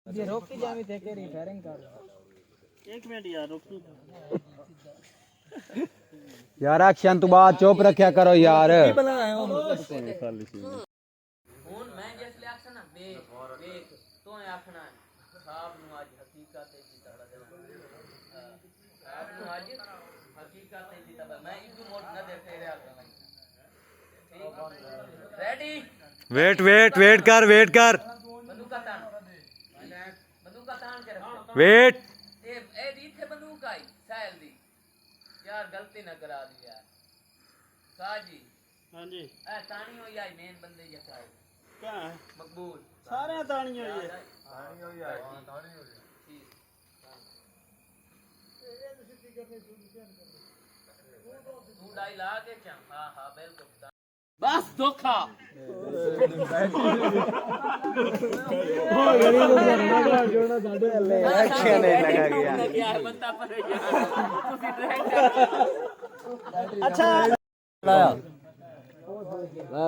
ये रोक की जामी थे के रिपेयरिंग कर एक मिनट यार रुक यार अक्षन तू बात चुप रखा करो यार हुन मैं जिसले आखना ना देख देख तो आखना साहब नु आज हकीकत है जी तबा साहब नु आज हकीकत है जी तबा मैं इदु मोड न देखे रे रेडी वेट कर बंदूक का तान के रख वेट ए दी थे बंदूक आई साहिल दी यार गलती न करा दी यार साजी हां जी ए तानी हो यार मेन बंदे ये क्या क्या है मकबूल सारे तानी हो ये तानी हो यार तानी हो तू डाई ला के चा हां बिल्कुल बस धोखा एक्शन लगा गया क्या है बंदा पर यार अच्छा लाया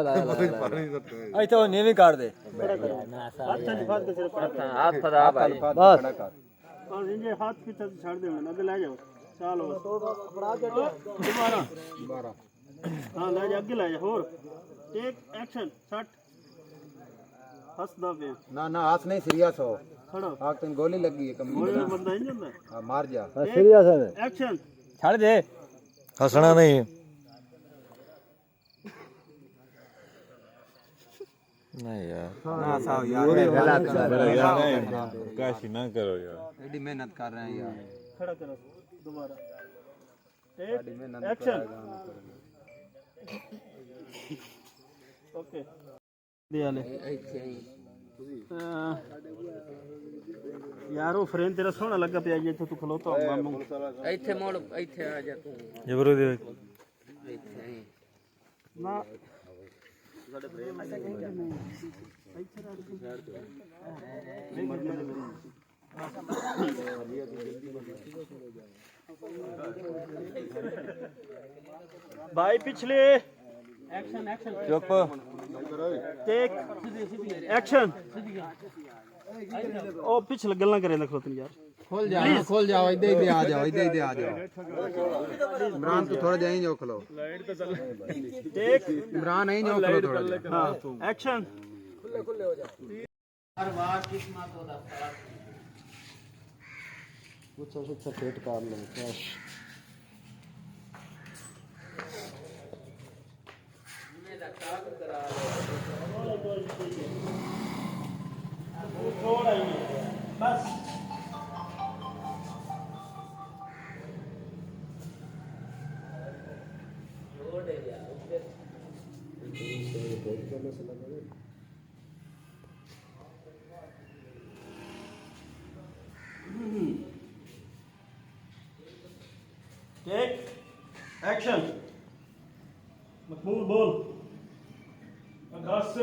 ला तो नीवी काट दे हाथ फाड़ के सिर्फ हाथ फदा भाई बस और ये हाथ पीछे छोड़ दे ना आगे ले जाओ चलो दोबारा 12 हां ले जा आगे ले जा और टेक एक्शन शॉट हंस दबे ना हाथ नहीं सीरियस हो खड़ो आग तुम गोली लगी है कोई कम बंदा नहीं ਜਾਂਦਾ हां मार जा सीरियस है एक्शन छड़ दे हंसना नहीं नहीं यार ना साहब यार गलत यार काशी ना करो यार एडी मेहनत कर रहे हैं यार खड़ा करो दोबारा टेक एक्शन ओके दिया ले यार वो फ्रेम तेरा सोहना लगा पिया जे तू खलोता मामू ਇੱਥੇ ਮੋੜ ਇੱਥੇ ਆ ਜਾ ਤੂੰ जबरो दे ਇੱਥੇ ਆਈ ना भाई पिछले एक्शन एक्शन चुप टेक एक्शन ओ पिछले गल्ला करे ना खलोतन यार खोल जाओ इधर आ जाओ इमरान तू थोड़ा जाएं जो खलो टेक इमरान नहीं जो खलो थोड़ा हां एक्शन खुले हो जा हर बार किस्मत होता साथ कुछ पेट काट ले मेरा काग करा थोड़ा ही बस छोड़ दे यार टेक एक्शन मकबूल बोल दस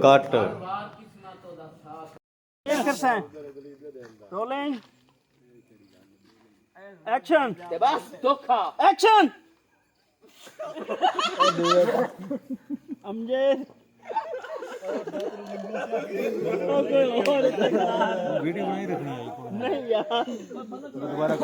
काट बार किस्मत होता साथ क्या करता है रोलिंग एक्शन ते बस धोखा एक्शन अमजद वीडियो नहीं रखनी है नहीं यार दोबारा